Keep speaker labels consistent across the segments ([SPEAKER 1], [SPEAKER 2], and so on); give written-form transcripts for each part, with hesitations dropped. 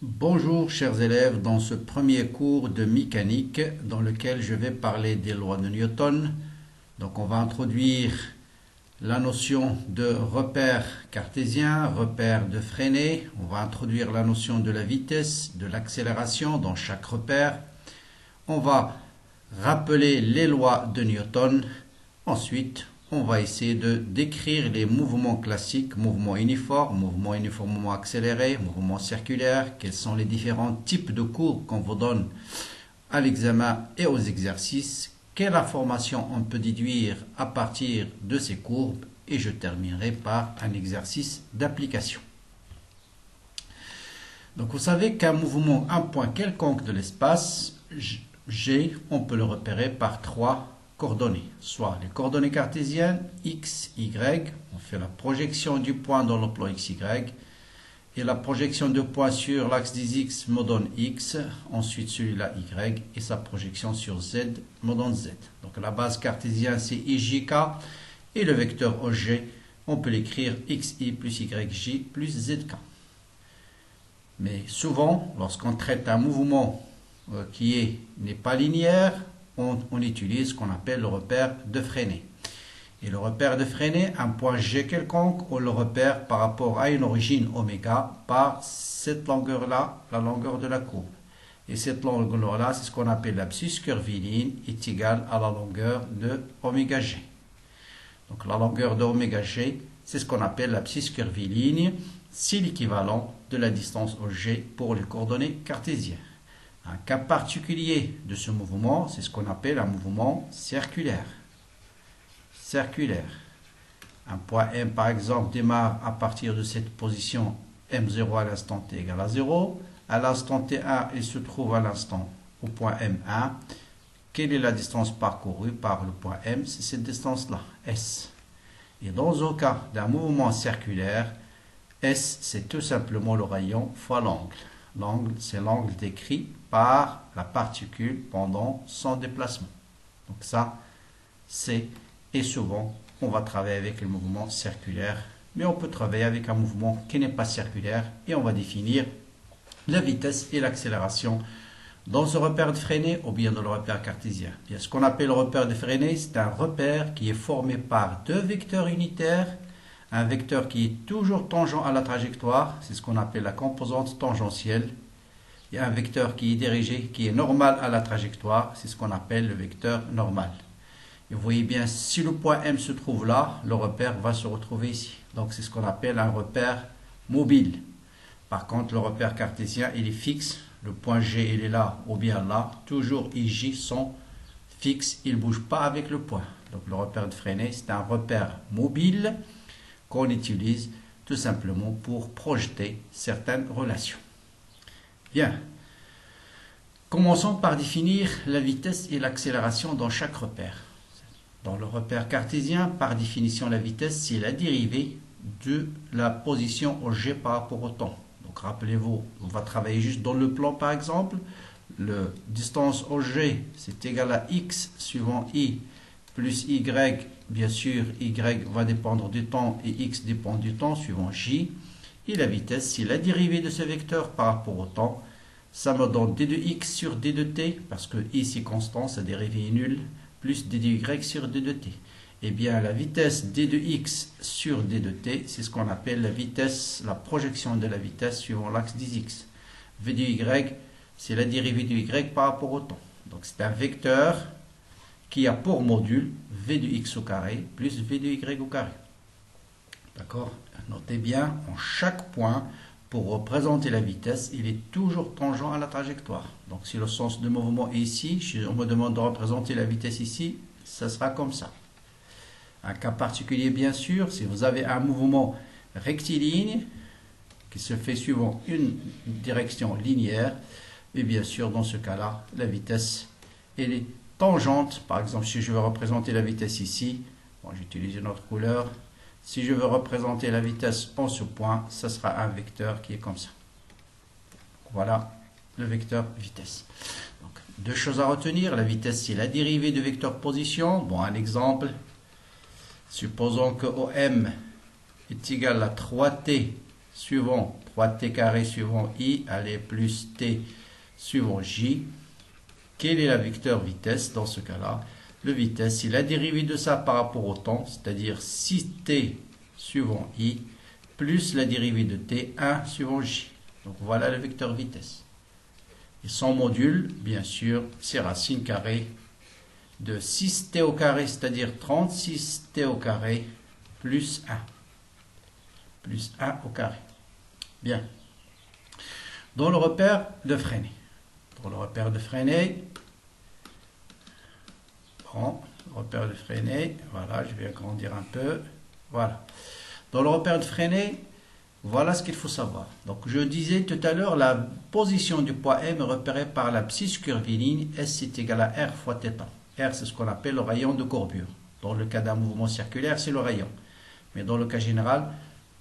[SPEAKER 1] Bonjour chers élèves, dans ce premier cours de mécanique dans lequel je vais parler des lois de Newton. Donc on va introduire la notion de repère cartésien, repère de freinée. On va introduire la notion de la vitesse, de l'accélération dans chaque repère. On va rappeler les lois de Newton. Ensuite, on va essayer de décrire les mouvements classiques, mouvements uniformes, mouvements uniformément accélérés, mouvements circulaires, quels sont les différents types de courbes qu'on vous donne à l'examen et aux exercices, quelle information on peut déduire à partir de ces courbes, et je terminerai par un exercice d'application. Donc vous savez qu'un mouvement, un point quelconque de l'espace, G, on peut le repérer par trois coordonnées, soit les coordonnées cartésiennes x, y, on fait la projection du point dans le plan xy, et la projection de point sur l'axe des x me donne x, ensuite celui-là y, et sa projection sur z me donne z. Donc la base cartésienne c'est ijk, et le vecteur OG, on peut l'écrire xi plus yj plus zk. Mais souvent, lorsqu'on traite un mouvement qui n'est pas linéaire, on utilise ce qu'on appelle le repère de freinée. Et le repère de freinée, un point G quelconque, on le repère par rapport à une origine oméga par cette longueur-là, la longueur de la courbe. Et cette longueur-là, c'est ce qu'on appelle l'abscisse curviligne, est égale à la longueur de oméga G. Donc la longueur de oméga G, c'est ce qu'on appelle l'abscisse curviligne, c'est l'équivalent de la distance OG pour les coordonnées cartésiennes. Un cas particulier de ce mouvement, c'est ce qu'on appelle un mouvement circulaire. Un point M, par exemple, démarre à partir de cette position M0 à l'instant T égale à 0. À l'instant T1, il se trouve à l'instant au point M1. Quelle est la distance parcourue par le point M? C'est cette distance-là, S. Et dans un cas d'un mouvement circulaire, S, c'est tout simplement le rayon fois l'angle. L'angle, c'est l'angle décrit par la particule pendant son déplacement. Donc ça, c'est, et souvent, on va travailler avec le mouvement circulaire, mais on peut travailler avec un mouvement qui n'est pas circulaire, et on va définir la vitesse et l'accélération dans ce repère de freinée ou bien dans le repère cartésien. Bien, ce qu'on appelle le repère de freinée, c'est un repère qui est formé par deux vecteurs unitaires. Un vecteur qui est toujours tangent à la trajectoire, c'est ce qu'on appelle la composante tangentielle. Il y a un vecteur qui est dirigé, qui est normal à la trajectoire, c'est ce qu'on appelle le vecteur normal. Et vous voyez bien, si le point M se trouve là, le repère va se retrouver ici. Donc c'est ce qu'on appelle un repère mobile. Par contre, le repère cartésien, il est fixe. Le point G, il est là ou bien là. Toujours IJ sont fixes, il ne bouge pas avec le point. Donc le repère de freinée, c'est un repère mobile qu'on utilise tout simplement pour projeter certaines relations. Bien, commençons par définir la vitesse et l'accélération dans chaque repère. Dans le repère cartésien, par définition, la vitesse, c'est la dérivée de la position au G par rapport au temps. Donc rappelez-vous, on va travailler juste dans le plan par exemple. La distance au G, c'est égal à x suivant i plus y. Bien sûr, y va dépendre du temps et x dépend du temps suivant j. Et la vitesse, c'est la dérivée de ce vecteur par rapport au temps. Ça me donne d de x sur d de t, parce que i c'est constant, sa dérivée est nulle, plus d de y sur d de t. Eh bien, la vitesse d de x sur d de t, c'est ce qu'on appelle la vitesse, la projection de la vitesse suivant l'axe des x. V de y, c'est la dérivée de y par rapport au temps. Donc c'est un vecteur qui a pour module v de x au carré plus v de y au carré. D'accord? Notez bien, en chaque point, pour représenter la vitesse, il est toujours tangent à la trajectoire. Donc si le sens de mouvement est ici, on me demande de représenter la vitesse ici, ça sera comme ça. Un cas particulier, bien sûr, si vous avez un mouvement rectiligne qui se fait suivant une direction linéaire, et bien sûr, dans ce cas-là, la vitesse, elle est tangente. Par exemple, si je veux représenter la vitesse ici, bon, j'utilise une autre couleur. Si je veux représenter la vitesse en ce point, ça sera un vecteur qui est comme ça. Voilà le vecteur vitesse. Donc, deux choses à retenir. La vitesse, c'est la dérivée du vecteur position. Bon, un exemple. Supposons que OM est égal à 3t suivant fois t carré suivant i, allez, plus t suivant j. Quel est le vecteur vitesse dans ce cas-là? Le vitesse, c'est la dérivée de ça par rapport au temps, c'est-à-dire 6t suivant i, plus la dérivée de t, 1 suivant j. Donc voilà le vecteur vitesse. Et son module, bien sûr, c'est racine carrée de 6t au carré, c'est-à-dire 36t au carré, plus 1. Plus 1 au carré. Bien. Dans le repère de Freinet. Dans le repère de Freinet, bon, repère de Freinet, voilà, je vais agrandir un peu. Voilà. Dans le repère de Freinet, voilà ce qu'il faut savoir. Donc, je disais tout à l'heure, la position du poids M est repérée par la psi curviligne. S est égal à R fois θ. R, c'est ce qu'on appelle le rayon de courbure. Dans le cas d'un mouvement circulaire, c'est le rayon. Mais dans le cas général,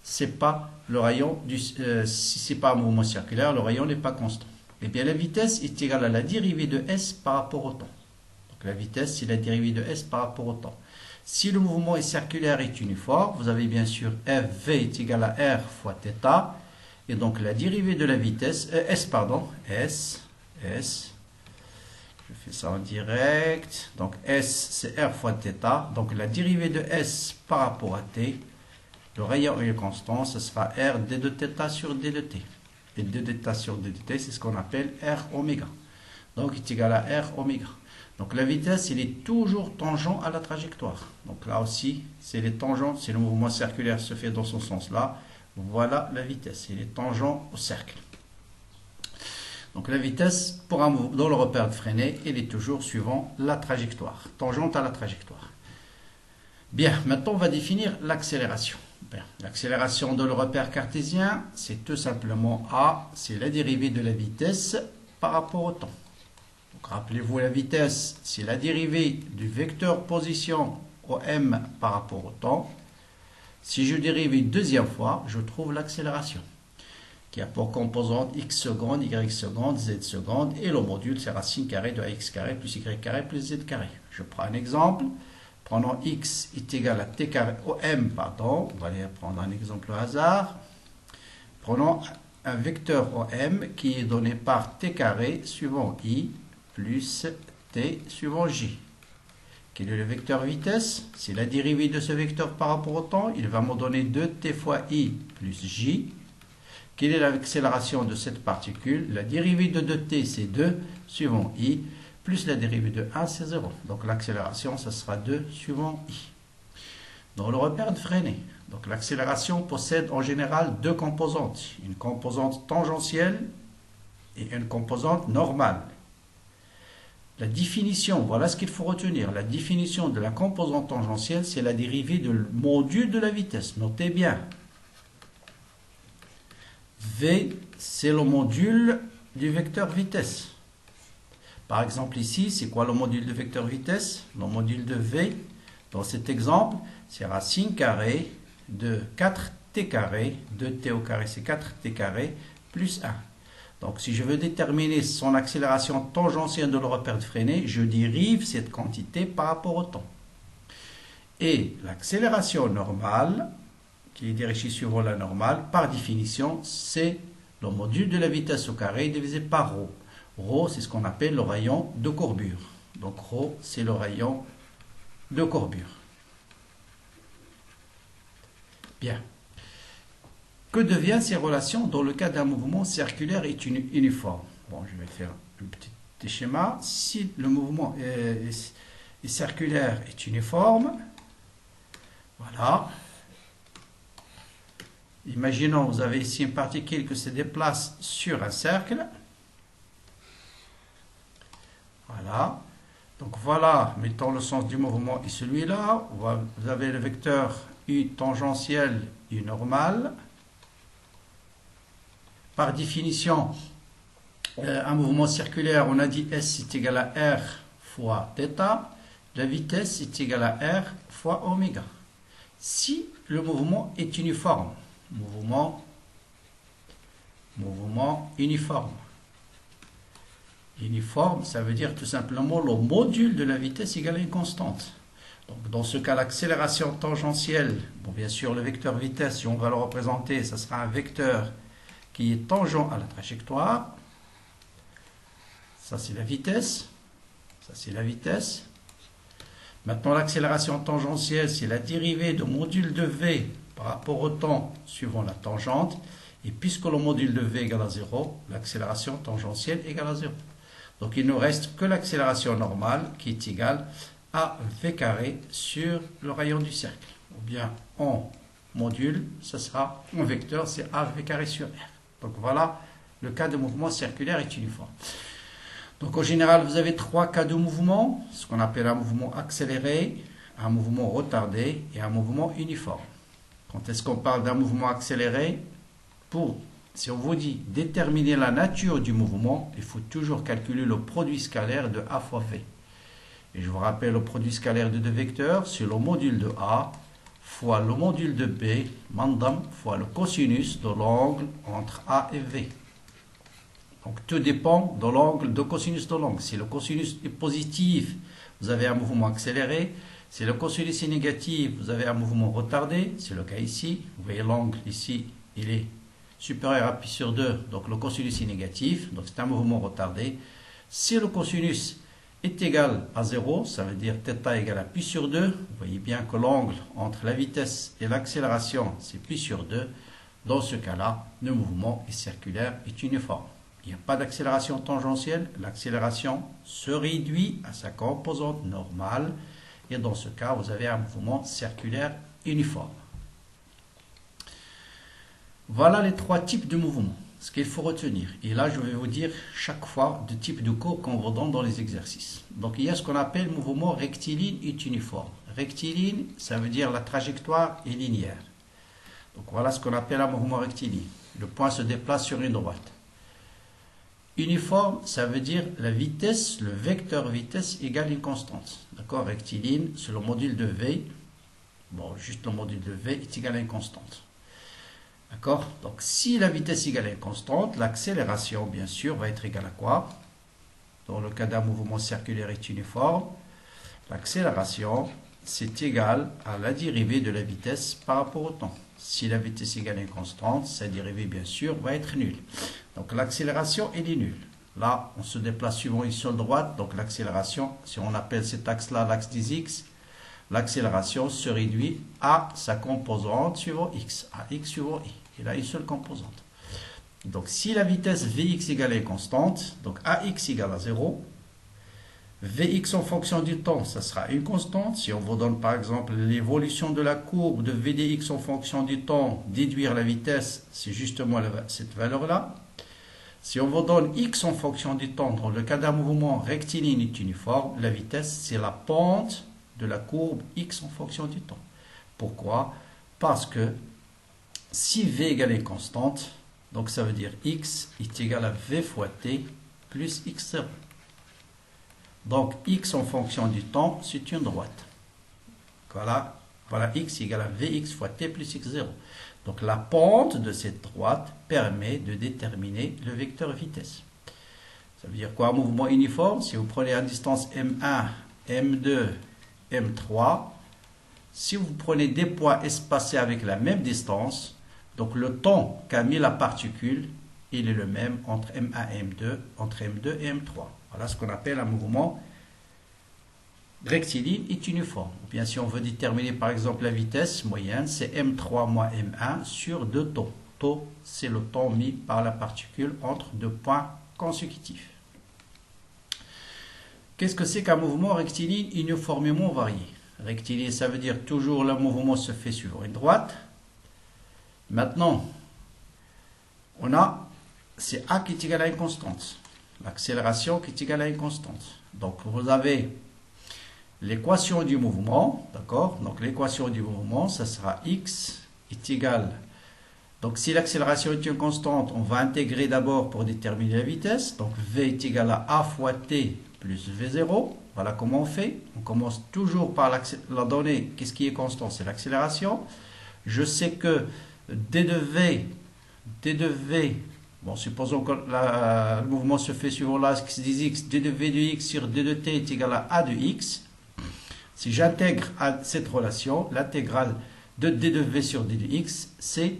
[SPEAKER 1] c'est pas le rayon si c'est pas un mouvement circulaire, le rayon n'est pas constant. Eh bien, la vitesse est égale à la dérivée de S par rapport au temps. Donc, la vitesse, c'est la dérivée de S par rapport au temps. Si le mouvement est circulaire et uniforme, vous avez bien sûr Fv est égal à R fois θ. Et donc la dérivée de la vitesse, S, je fais ça en direct. Donc S, c'est R fois θ. Donc la dérivée de S par rapport à t, le rayon est constant, ce sera R d de θ sur d de t. Et d de θ sur d de t, c'est ce qu'on appelle R oméga. Donc il est égal à R oméga. Donc la vitesse, il est toujours tangent à la trajectoire. Donc là aussi, c'est les tangentes, si le mouvement circulaire se fait dans ce sens-là, voilà la vitesse, il est tangent au cercle. Donc la vitesse, dans le repère de Freinet, elle est toujours suivant la trajectoire, tangente à la trajectoire. Bien, maintenant on va définir l'accélération. L'accélération dans le repère cartésien, c'est tout simplement A, c'est la dérivée de la vitesse par rapport au temps. Rappelez-vous, la vitesse, c'est la dérivée du vecteur position au m par rapport au temps. Si je dérive une deuxième fois, je trouve l'accélération, qui a pour composante x secondes, y secondes, z secondes, et le module, c'est racine carrée de ax carré plus y carré plus z carré. Je prends un exemple. Prenons x est égal à t carré au m, pardon. On va aller prendre un exemple au hasard. Prenons un vecteur au m qui est donné par t carré suivant i plus t suivant j. Quel est le vecteur vitesse? C'est la dérivée de ce vecteur par rapport au temps. Il va me donner 2t fois i plus j. Quelle est l'accélération de cette particule? La dérivée de 2t, c'est 2 suivant i, plus la dérivée de 1, c'est 0. Donc l'accélération, ce sera 2 suivant i. Dans le repère de Freinet, donc l'accélération possède en général deux composantes. Une composante tangentielle et une composante normale. La définition, voilà ce qu'il faut retenir. La définition de la composante tangentielle, c'est la dérivée du module de la vitesse. Notez bien. V, c'est le module du vecteur vitesse. Par exemple, ici, c'est quoi le module de vecteur vitesse? Le module de V, dans cet exemple, c'est racine carrée de 4t carré. 2t au carré, c'est 4t carré, plus 1. Donc, si je veux déterminer son accélération tangentielle de le repère de Freinet, je dérive cette quantité par rapport au temps. Et l'accélération normale, qui est dirigée suivant la normale, par définition, c'est le module de la vitesse au carré divisé par ρ. Ρ, c'est ce qu'on appelle le rayon de courbure. Donc, ρ, c'est le rayon de courbure. Bien. Que deviennent ces relations dans le cas d'un mouvement circulaire et uniforme? Bon, je vais faire un petit schéma. Si le mouvement est circulaire et uniforme, voilà. Imaginons, vous avez ici une particule qui se déplace sur un cercle. Voilà. Donc voilà, mettons le sens du mouvement et celui-là. Vous avez le vecteur U tangentiel U normal. Par définition, un mouvement circulaire, on a dit S est égal à R fois θ. La vitesse est égale à R fois oméga. Si le mouvement est uniforme, mouvement uniforme. Uniforme, ça veut dire tout simplement le module de la vitesse égale à une constante. Donc, dans ce cas, l'accélération tangentielle, bon, bien sûr, le vecteur vitesse, si on va le représenter, ça sera un vecteur qui est tangent à la trajectoire. Ça, c'est la vitesse. Ça, c'est la vitesse. Maintenant, l'accélération tangentielle, c'est la dérivée du module de V par rapport au temps suivant la tangente. Et puisque le module de V égale à 0, l'accélération tangentielle égale à 0. Donc, il ne nous reste que l'accélération normale qui est égale à V carré sur le rayon du cercle. Ou bien en module, ce sera en vecteur, c'est A V carré sur R. Donc, voilà le cas de mouvement circulaire est uniforme. Donc, en général, vous avez trois cas de mouvement, ce qu'on appelle un mouvement accéléré, un mouvement retardé et un mouvement uniforme. Quand est-ce qu'on parle d'un mouvement accéléré? Si on vous dit déterminer la nature du mouvement, il faut toujours calculer le produit scalaire de A fois V. Et je vous rappelle, le produit scalaire de deux vecteurs, c'est le module de A fois le module de B, mandam, fois le cosinus de l'angle entre A et V. Donc, tout dépend de l'angle, de cosinus de l'angle. Si le cosinus est positif, vous avez un mouvement accéléré. Si le cosinus est négatif, vous avez un mouvement retardé. C'est le cas ici. Vous voyez l'angle ici, il est supérieur à pi sur 2. Donc, le cosinus est négatif. Donc, c'est un mouvement retardé. Si le cosinus est égal à 0, ça veut dire θ égale à pi sur 2. Vous voyez bien que l'angle entre la vitesse et l'accélération, c'est pi sur 2. Dans ce cas-là, le mouvement est circulaire, est uniforme. Il n'y a pas d'accélération tangentielle, l'accélération se réduit à sa composante normale et dans ce cas, vous avez un mouvement circulaire uniforme. Voilà les trois types de mouvements, ce qu'il faut retenir. Et là, je vais vous dire chaque fois le type de cours qu'on vous donne dans les exercices. Donc, il y a ce qu'on appelle mouvement rectiligne et uniforme. Rectiligne, ça veut dire la trajectoire est linéaire. Donc, voilà ce qu'on appelle un mouvement rectiligne. Le point se déplace sur une droite. Uniforme, ça veut dire la vitesse, le vecteur vitesse égale une constante. D'accord? Rectiligne, c'est le module de V. Bon, juste le module de V est égal à une constante. D'accord? Donc, si la vitesse égale à une constante, l'accélération, bien sûr, va être égale à quoi? Dans le cas d'un mouvement circulaire est uniforme, l'accélération, c'est égal à la dérivée de la vitesse par rapport au temps. Si la vitesse égale à une constante, sa dérivée, bien sûr, va être nulle. Donc, l'accélération, elle est nulle. Là, on se déplace suivant une seule droite. Donc, l'accélération, si on appelle cet axe-là l'axe des x, l'accélération se réduit à sa composante suivant x, à x suivant y. Il a une seule composante. Donc, si la vitesse Vx égale à une constante, donc Ax égale à 0, Vx en fonction du temps, ça sera une constante. Si on vous donne par exemple l'évolution de la courbe de Vdx en fonction du temps, déduire la vitesse, c'est justement cette valeur-là. Si on vous donne x en fonction du temps, dans le cas d'un mouvement rectiligne et uniforme, la vitesse, c'est la pente de la courbe x en fonction du temps. Pourquoi? Parce que si v égale une constante, donc ça veut dire x est égal à v fois t plus x0. Donc x en fonction du temps, c'est une droite. Voilà x égale à vx fois t plus x0. Donc la pente de cette droite permet de déterminer le vecteur vitesse. Ça veut dire quoi? Un mouvement uniforme, si vous prenez à distance m1, m2, m3, si vous prenez des points espacés avec la même distance, donc le temps qu'a mis la particule, il est le même entre m1 et m2, entre m2 et m3. Voilà ce qu'on appelle un mouvement rectiligne et uniforme. Ou bien si on veut déterminer par exemple la vitesse moyenne, c'est m3 moins m1 sur 2 taux. Taux, c'est le temps mis par la particule entre deux points consécutifs. Qu'est-ce que c'est qu'un mouvement rectiligne uniformément varié? Rectiligne, ça veut dire toujours le mouvement se fait suivant une droite. Maintenant, on a, c'est A qui est égal à une constante. L'accélération qui est égale à une constante. Donc, vous avez l'équation du mouvement, d'accord? Donc, l'équation du mouvement, ça sera x est égal. Donc, si l'accélération est une constante, on va intégrer d'abord pour déterminer la vitesse. Donc, v est égal à a fois t plus v0. Voilà comment on fait. On commence toujours par la donnée. Qu'est-ce qui est constant? C'est l'accélération. Je sais que d de v, bon, supposons que le mouvement se fait suivant l'axe des x, d de v de x sur d de t est égal à a de x. Si j'intègre à cette relation, l'intégrale de d de v sur d de x, c'est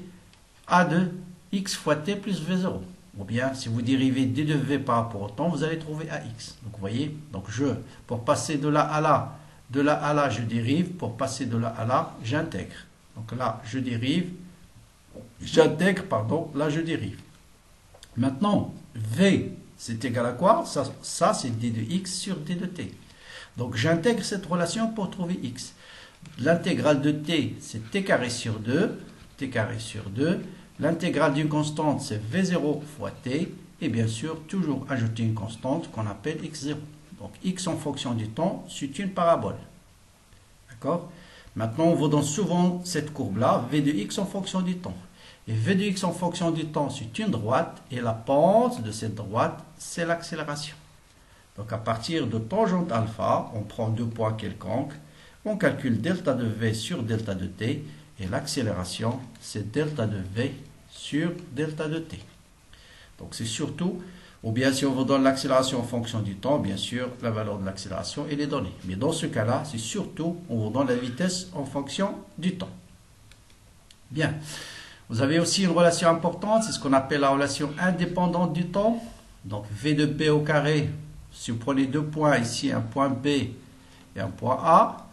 [SPEAKER 1] a de x fois t plus v0. Ou bien, si vous dérivez d de v par rapport au temps, vous allez trouver ax. Donc, vous voyez, donc pour passer de là à là, je dérive. Pour passer de là à là, j'intègre. Donc là, je dérive. J'intègre, pardon, là, je dérive. Maintenant, v, c'est égal à quoi? Ça c'est d de x sur d de t. Donc, j'intègre cette relation pour trouver x. L'intégrale de t, c'est t carré sur 2. T carré sur 2. L'intégrale d'une constante, c'est v0 fois t. Et bien sûr, toujours ajouter une constante qu'on appelle x0. Donc, x en fonction du temps, c'est une parabole. D'accord? Maintenant, on vous donne souvent cette courbe-là, v de x en fonction du temps. Et v de x en fonction du temps, c'est une droite. Et la pente de cette droite, c'est l'accélération. Donc, à partir de tangente alpha, on prend deux points quelconques. On calcule delta de v sur delta de t. Et l'accélération, c'est delta de v sur delta de t. Donc c'est surtout, ou bien si on vous donne l'accélération en fonction du temps, bien sûr, la valeur de l'accélération, elle est donnée. Mais dans ce cas-là, c'est surtout, on vous donne la vitesse en fonction du temps. Bien. Vous avez aussi une relation importante, c'est ce qu'on appelle la relation indépendante du temps. Donc v de b au carré, si vous prenez deux points ici, un point B et un point A,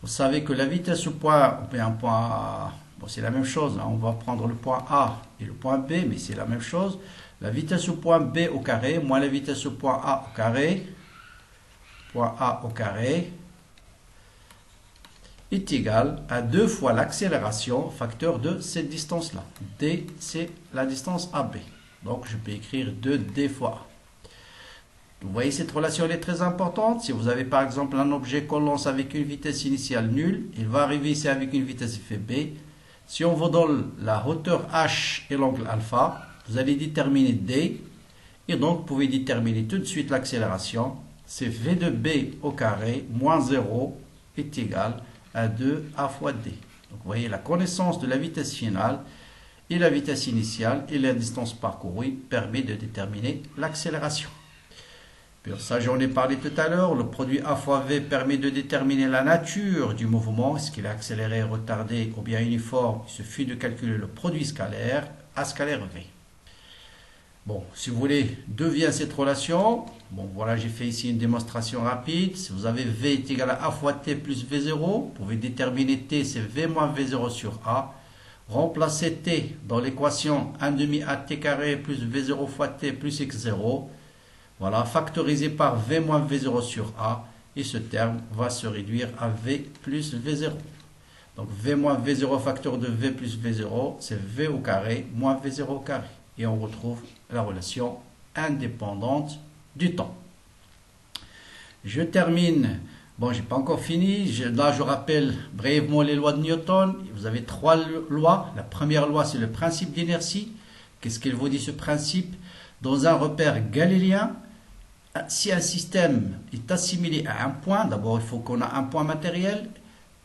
[SPEAKER 1] vous savez que la vitesse au point, ou bien un point A, bon, c'est la même chose, hein. On va prendre le point A et le point B, mais c'est la même chose. La vitesse au point B au carré moins la vitesse au point A au carré est égal à 2 fois l'accélération facteur de cette distance-là. D, c'est la distance AB. Donc, je peux écrire 2D fois A. Vous voyez, cette relation elle est très importante. Si vous avez par exemple un objet qu'on lance avec une vitesse initiale nulle, il va arriver ici avec une vitesse v. Si on vous donne la hauteur h et l'angle alpha, vous allez déterminer d. Et donc, vous pouvez déterminer tout de suite l'accélération. C'est v de b au carré moins 0 est égal à 2a fois d. Donc, vous voyez, la connaissance de la vitesse finale et la vitesse initiale et la distance parcourue permet de déterminer l'accélération. Ça, j'en ai parlé tout à l'heure. Le produit A fois V permet de déterminer la nature du mouvement. Est-ce qu'il est accéléré, retardé ou bien uniforme? Il suffit de calculer le produit scalaire A scalaire V. Bon, si vous voulez, d'où vient cette relation? Bon, voilà, j'ai fait ici une démonstration rapide. Si vous avez V est égal à A fois T plus V0, vous pouvez déterminer T, c'est V moins V0 sur A. Remplacez T dans l'équation 1 demi AT carré plus V0 fois T plus X0. Voilà, factorisé par V moins V0 sur A, et ce terme va se réduire à V plus V0. Donc V moins V0 facteur de V plus V0, c'est V au carré moins V0 au carré. Et on retrouve la relation indépendante du temps. Je termine. Bon, j'ai pas encore fini. Là, je rappelle brièvement les lois de Newton. Vous avez trois lois. La première loi, c'est le principe d'inertie. Qu'est-ce qu'il vous dit ce principe? Dans un repère galiléen, si un système est assimilé à un point, d'abord il faut qu'on ait un point matériel,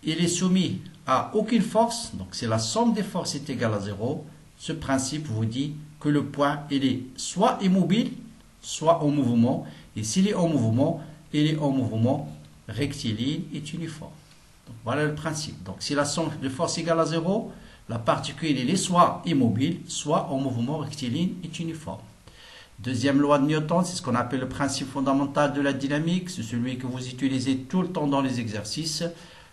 [SPEAKER 1] il est soumis à aucune force, donc c'est la somme des forces est égale à 0. Ce principe vous dit que le point il est soit immobile, soit en mouvement, et s'il est en mouvement, il est en mouvement rectiligne et uniforme. Donc, voilà le principe. Donc si la somme de forces est égale à 0, la particule elle est soit immobile, soit en mouvement rectiligne et uniforme. Deuxième loi de Newton, c'est ce qu'on appelle le principe fondamental de la dynamique. C'est celui que vous utilisez tout le temps dans les exercices.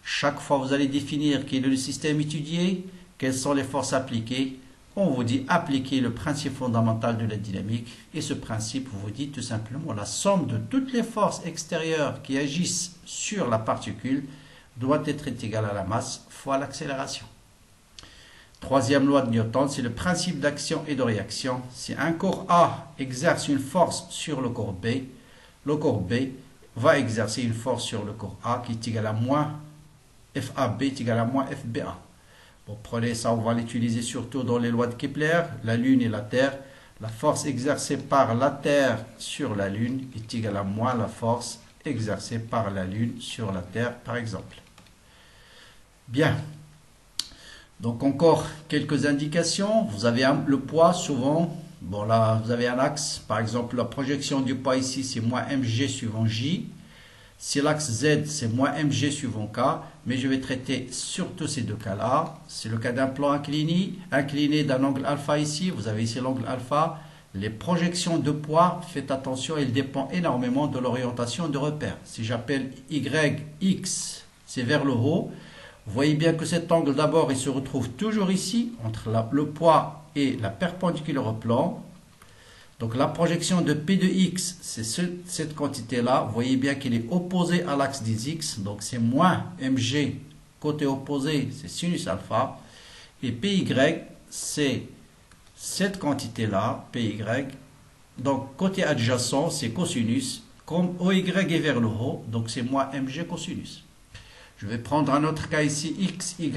[SPEAKER 1] Chaque fois vous allez définir quel est le système étudié, quelles sont les forces appliquées. On vous dit appliquer le principe fondamental de la dynamique. Et ce principe vous dit tout simplement la somme de toutes les forces extérieures qui agissent sur la particule doit être égale à la masse fois l'accélération. Troisième loi de Newton, c'est le principe d'action et de réaction. Si un corps A exerce une force sur le corps B va exercer une force sur le corps A qui est égal à moins FAB est égal à moins FBA. Bon, prenez ça, on va l'utiliser surtout dans les lois de Kepler, la Lune et la Terre. La force exercée par la Terre sur la Lune est égale à moins la force exercée par la Lune sur la Terre, par exemple. Bien. Donc encore quelques indications. Vous avez le poids souvent. Bon là, vous avez un axe. Par exemple, la projection du poids ici, c'est moins mg suivant j. Si l'axe Z, c'est moins mg suivant k, mais je vais traiter surtout ces deux cas-là. C'est le cas d'un plan incliné d'un angle alpha ici. Vous avez ici l'angle alpha. Les projections de poids, faites attention, elles dépendent énormément de l'orientation de repère. Si j'appelle YX, c'est vers le haut. Vous voyez bien que cet angle, d'abord, il se retrouve toujours ici, entre le poids et la perpendiculaire au plan. Donc la projection de P de X, c'est cette quantité-là. Vous voyez bien qu'il est opposé à l'axe des X. Donc c'est moins mg, côté opposé, c'est sinus alpha. Et PY, c'est cette quantité-là, PY. Donc côté adjacent, c'est cosinus. Comme OY est vers le haut, donc c'est moins mg cosinus. Je vais prendre un autre cas ici, XY.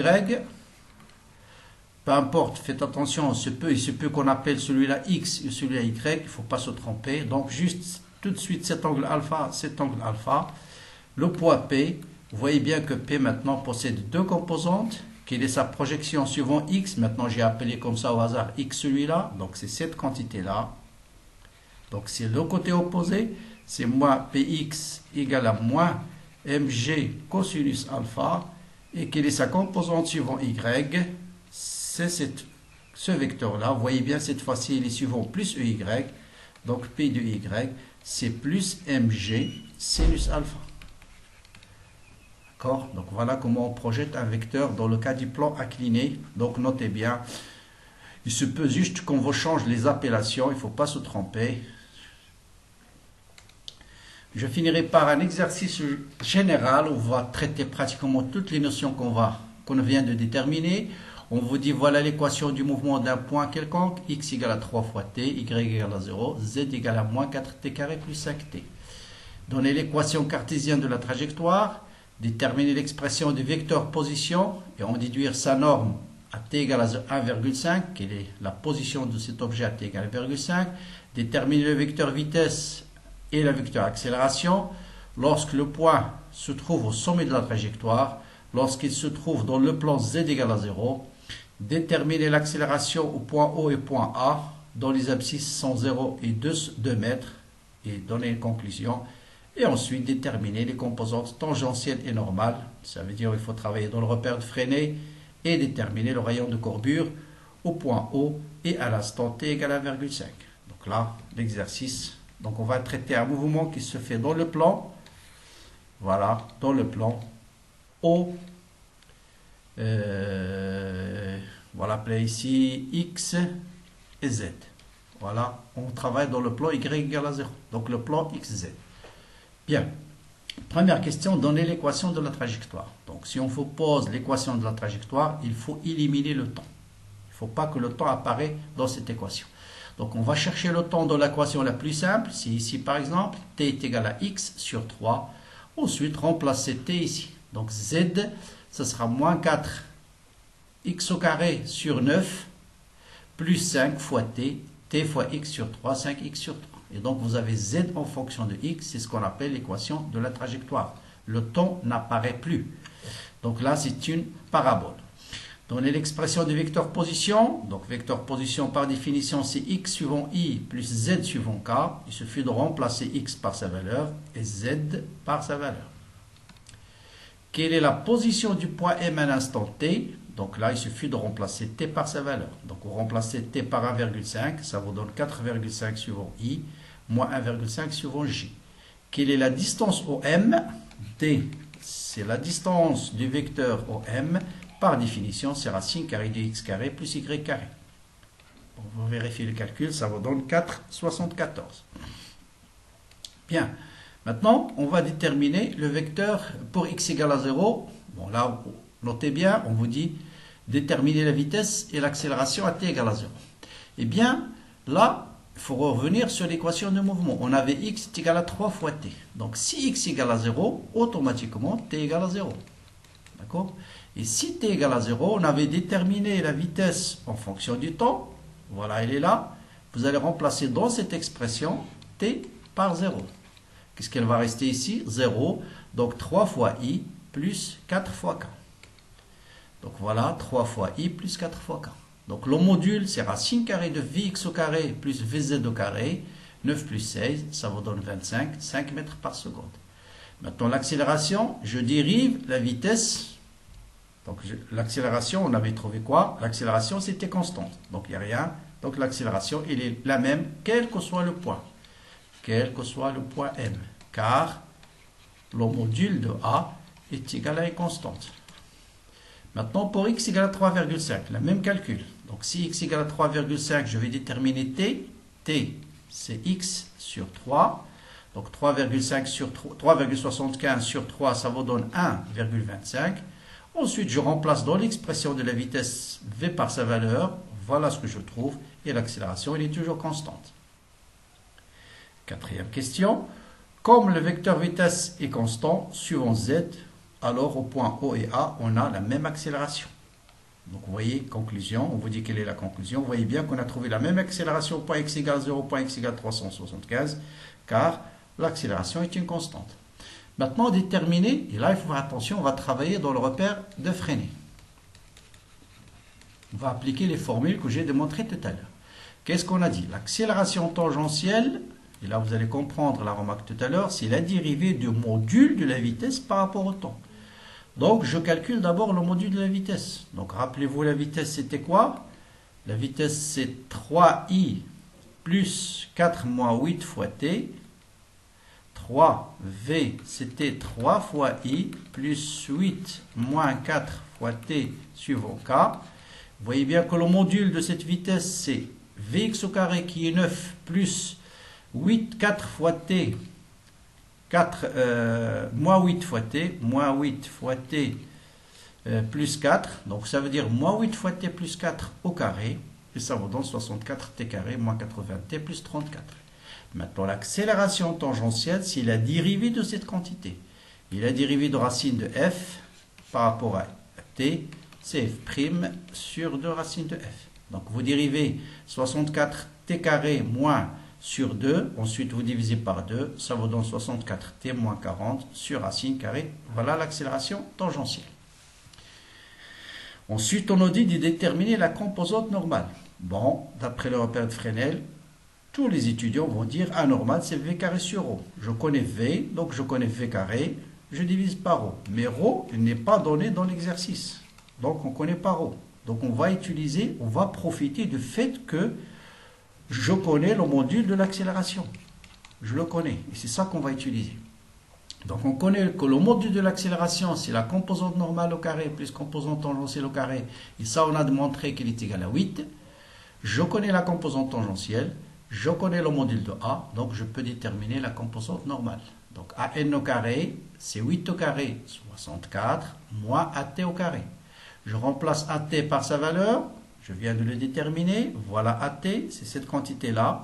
[SPEAKER 1] Peu importe, faites attention, il se peut qu'on appelle celui-là X et celui-là Y, il ne faut pas se tromper. Donc juste tout de suite cet angle alpha, le poids P, vous voyez bien que P maintenant possède deux composantes, quelle est sa projection suivant X, maintenant j'ai appelé comme ça au hasard X celui-là, donc c'est cette quantité-là. Donc c'est le côté opposé, c'est moins Px égale à moins mg cosinus alpha, et quelle est sa composante suivant Y, c'est ce vecteur-là. Vous voyez bien, cette fois-ci, il est suivant plus EY. Donc, P de Y, c'est plus mg sinus alpha. D'accord? Donc, voilà comment on projette un vecteur dans le cas du plan incliné. Donc, notez bien, il se peut juste qu'on vous change les appellations. Il ne faut pas se tromper. Je finirai par un exercice général où on va traiter pratiquement toutes les notions qu'on vient de déterminer. On vous dit, voilà l'équation du mouvement d'un point quelconque, x égale à 3 fois t, y égale à 0, z égale à moins 4t carré plus 5t. Donnez l'équation cartésienne de la trajectoire, déterminer l'expression du vecteur position et en déduire sa norme à t égale à 1,5, quelle est la position de cet objet à t égale à 1,5, déterminer le vecteur vitesse et le vecteur accélération lorsque le point se trouve au sommet de la trajectoire, lorsqu'il se trouve dans le plan z égale à 0, déterminer l'accélération au point O et point A dont les abscisses sont 0 et 2 mètres et donner une conclusion. Et ensuite déterminer les composantes tangentielles et normales. Ça veut dire qu'il faut travailler dans le repère de Freinet et déterminer le rayon de courbure au point O et à l'instant t égale à 1,5. Donc là, l'exercice. Donc on va traiter un mouvement qui se fait dans le plan. Voilà, dans le plan O. Voilà, appelé ici X et Z. Voilà, on travaille dans le plan Y égale à 0. Donc le plan XZ. Bien. Première question, donner l'équation de la trajectoire. Donc si on vous pose l'équation de la trajectoire, il faut éliminer le temps. Il ne faut pas que le temps apparaisse dans cette équation. Donc on va chercher le temps dans l'équation la plus simple. Si ici par exemple, t est égal à x sur 3. Ensuite, remplacer t ici. Donc z, ça sera moins 4 x au carré sur 9 plus 5 fois t, t fois x sur 3, 5x sur 3. Et donc vous avez z en fonction de x, c'est ce qu'on appelle l'équation de la trajectoire. Le temps n'apparaît plus. Donc là, c'est une parabole. Donner l'expression du vecteur position. Donc vecteur position par définition, c'est x suivant i plus z suivant k. Il suffit de remplacer x par sa valeur et z par sa valeur. Quelle est la position du point M à l'instant t? Donc là, il suffit de remplacer t par sa valeur. Donc vous remplacez t par 1,5, ça vous donne 4,5 suivant i, moins 1,5 suivant j. Quelle est la distance au M? D, c'est la distance du vecteur au M. Par définition, c'est racine carrée de x carré plus y carré. Bon, vous vérifiez le calcul, ça vous donne 4,74. Bien. Maintenant, on va déterminer le vecteur pour x égale à 0. Bon, là, notez bien, on vous dit déterminer la vitesse et l'accélération à t égale à 0. Eh bien, là, il faut revenir sur l'équation de mouvement. On avait x est égal à 3 fois t. Donc, si x égale à 0, automatiquement, t égale à 0. D'accord? Et si t égale à 0, on avait déterminé la vitesse en fonction du temps. Voilà, elle est là. Vous allez remplacer dans cette expression t par 0. Qu'est-ce qu'elle va rester ici? 0. Donc 3 fois i plus 4 fois k. Donc voilà, 3 fois i plus 4 fois k. Donc le module, c'est racine carrée de vx au carré plus vz au carré. 9 plus 16, ça vous donne 25, 5 mètres par seconde. Maintenant, l'accélération, je dérive la vitesse. Donc, l'accélération, on avait trouvé quoi? L'accélération, c'était constante. Donc, il n'y a rien. Donc, l'accélération, elle est la même, quel que soit le point. Quel que soit le point M. Car le module de A est égal à une constante. Maintenant, pour x égale à 3,5, le même calcul. Donc, si x égale à 3,5, je vais déterminer t. T, c'est x sur 3. Donc, 3,5 sur 3,75 sur 3, ça vous donne 1,25. Ensuite, je remplace dans l'expression de la vitesse v par sa valeur. Voilà ce que je trouve. Et l'accélération, elle est toujours constante. Quatrième question. Comme le vecteur vitesse est constant, suivant z, alors au point O et A, on a la même accélération. Donc vous voyez, conclusion, on vous dit quelle est la conclusion. Vous voyez bien qu'on a trouvé la même accélération au point x égale 0, au point x égale 375, car l'accélération est une constante. Maintenant, déterminer, et là il faut faire attention, on va travailler dans le repère de Fresnel. On va appliquer les formules que j'ai démontrées tout à l'heure. Qu'est-ce qu'on a dit? L'accélération tangentielle, et là vous allez comprendre la remarque tout à l'heure, c'est la dérivée du module de la vitesse par rapport au temps. Donc je calcule d'abord le module de la vitesse. Donc rappelez-vous, la vitesse c'était quoi? La vitesse c'est 3i plus 4 moins 8 fois t. 3v c'était 3 fois i plus 8 moins 4 fois t suivant k. Vous voyez bien que le module de cette vitesse c'est vx au carré qui est 9 plus 8, 4 fois t, moins 8 fois t, moins 8 fois t plus 4. Donc ça veut dire moins 8 fois t plus 4 au carré. Et ça vous donne 64 t carré moins 80 t plus 34. Maintenant, l'accélération tangentielle, c'est la dérivée de cette quantité. Et la dérivée de racine de f par rapport à t, c'est f' sur 2 racines de f. Donc vous dérivez 64 t carré moins sur 2, ensuite vous divisez par 2, ça vous donne 64t moins 40 sur racine carrée. Voilà l'accélération tangentielle. Ensuite, on nous dit de déterminer la composante normale. Bon, d'après le repère de Fresnel, tous les étudiants vont dire A normal, c'est V carré sur ρ. Je connais V, donc je connais V carré, je divise par ρ. Mais ρ n'est pas donné dans l'exercice. Donc on ne connaît pas ρ. Donc on va utiliser, on va profiter du fait que je connais le module de l'accélération. Je le connais. Et c'est ça qu'on va utiliser. Donc on connaît que le module de l'accélération, c'est la composante normale au carré plus composante tangentielle au carré. Et ça, on a démontré qu'il est égal à 8. Je connais la composante tangentielle. Je connais le module de A. Donc je peux déterminer la composante normale. Donc AN au carré, c'est 8 au carré, 64, moins AT au carré. Je remplace AT par sa valeur. Je viens de le déterminer. Voilà AT, c'est cette quantité-là.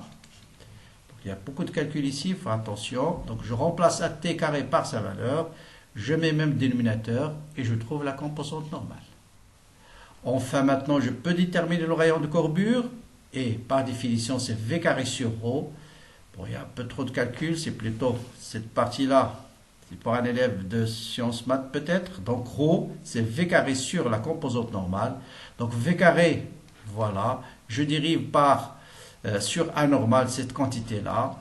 [SPEAKER 1] Il y a beaucoup de calculs ici, il faut attention. Donc je remplace AT carré par sa valeur. Je mets même dénominateur et je trouve la composante normale. Enfin, maintenant, je peux déterminer le rayon de courbure. Et par définition, c'est V carré sur ρ. Bon, il y a un peu trop de calculs, c'est plutôt cette partie-là. C'est pour un élève de sciences maths peut-être. Donc ρ, c'est V carré sur la composante normale. Donc V carré, voilà. Je dérive par sur A normal cette quantité-là.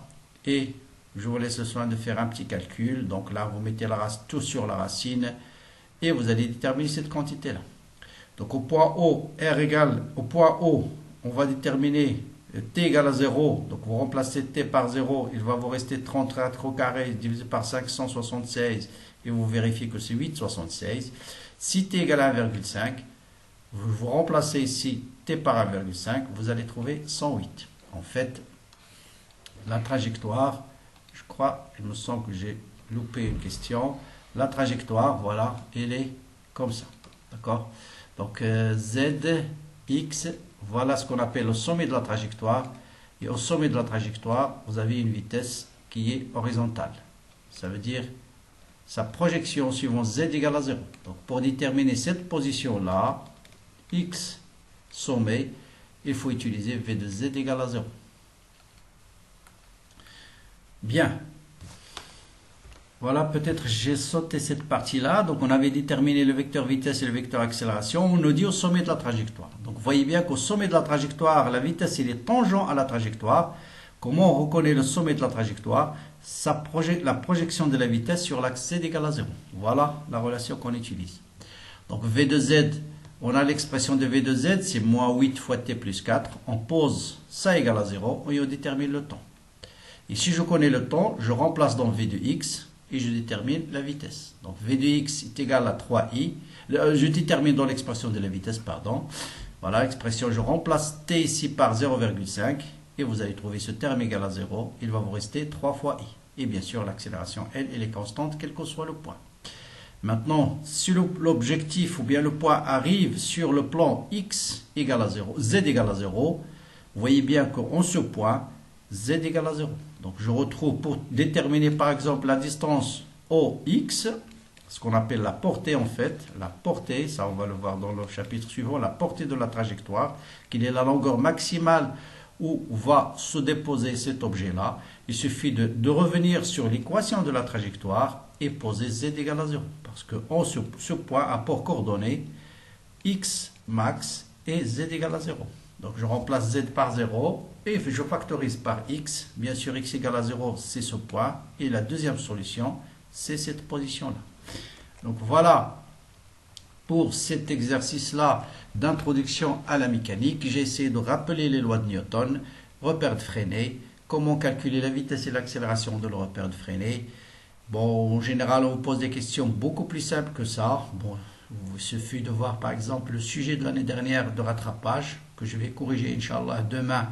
[SPEAKER 1] Et je vous laisse le soin de faire un petit calcul. Donc là, vous mettez tout sur la racine. Et vous allez déterminer cette quantité-là. Donc au point O, R égale, au point O, on va déterminer t égale à 0. Donc vous remplacez t par 0. Il va vous rester 34 au carré divisé par 576. Et vous vérifiez que c'est 8,76. Si t égale à 1,5, vous remplacez ici t par 1,5, vous allez trouver 108. En fait, la trajectoire, je crois, il me semble que j'ai loupé une question. La trajectoire, voilà, elle est comme ça. D'accord? Donc, Z, X, voilà ce qu'on appelle le sommet de la trajectoire. Et au sommet de la trajectoire, vous avez une vitesse qui est horizontale. Ça veut dire sa projection suivant Z égale à 0. Donc, pour déterminer cette position-là, X, sommet, il faut utiliser V de Z égale à 0. Bien. Voilà, peut-être j'ai sauté cette partie-là. Donc, on avait déterminé le vecteur vitesse et le vecteur accélération. On nous dit au sommet de la trajectoire. Donc, vous voyez bien qu'au sommet de la trajectoire, la vitesse, elle est tangente à la trajectoire. Comment on reconnaît le sommet de la trajectoire? La projection de la vitesse sur l'axe z égale à 0. Voilà la relation qu'on utilise. Donc V de Z, on a l'expression de V de Z, c'est moins 8 fois t plus 4. On pose ça égale à 0 et on détermine le temps. Et si je connais le temps, je remplace dans V de x et je détermine la vitesse. Donc V de x est égal à 3i. Je détermine dans l'expression de la vitesse, pardon. Voilà l'expression, je remplace t ici par 0,5 et vous allez trouver ce terme égal à 0. Il va vous rester 3 fois i. Et bien sûr, l'accélération, elle est constante, quel que soit le point. Maintenant, si l'objectif ou bien le point arrive sur le plan x égale à 0, z égale à 0, vous voyez bien qu'en ce point, z égale à 0. Donc je retrouve pour déterminer par exemple la distance OX, ce qu'on appelle la portée en fait, la portée, ça on va le voir dans le chapitre suivant, la portée de la trajectoire, qui est la longueur maximale où va se déposer cet objet-là. Il suffit de revenir sur l'équation de la trajectoire et poser z égale à 0. Parce que ce point a pour coordonnées x max et z égale à 0. Donc je remplace z par 0 et je factorise par x. Bien sûr, x égale à 0, c'est ce point. Et la deuxième solution, c'est cette position-là. Donc voilà pour cet exercice-là d'introduction à la mécanique. J'ai essayé de rappeler les lois de Newton, repère de Freinet, comment calculer la vitesse et l'accélération de le repère de Freinet. Bon, en général, on vous pose des questions beaucoup plus simples que ça. Bon, il suffit de voir par exemple le sujet de l'année dernière de rattrapage que je vais corriger, Inch'Allah, demain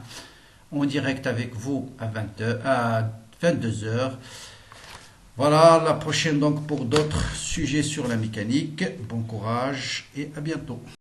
[SPEAKER 1] en direct avec vous à 22h. Voilà, la prochaine donc pour d'autres sujets sur la mécanique. Bon courage et à bientôt.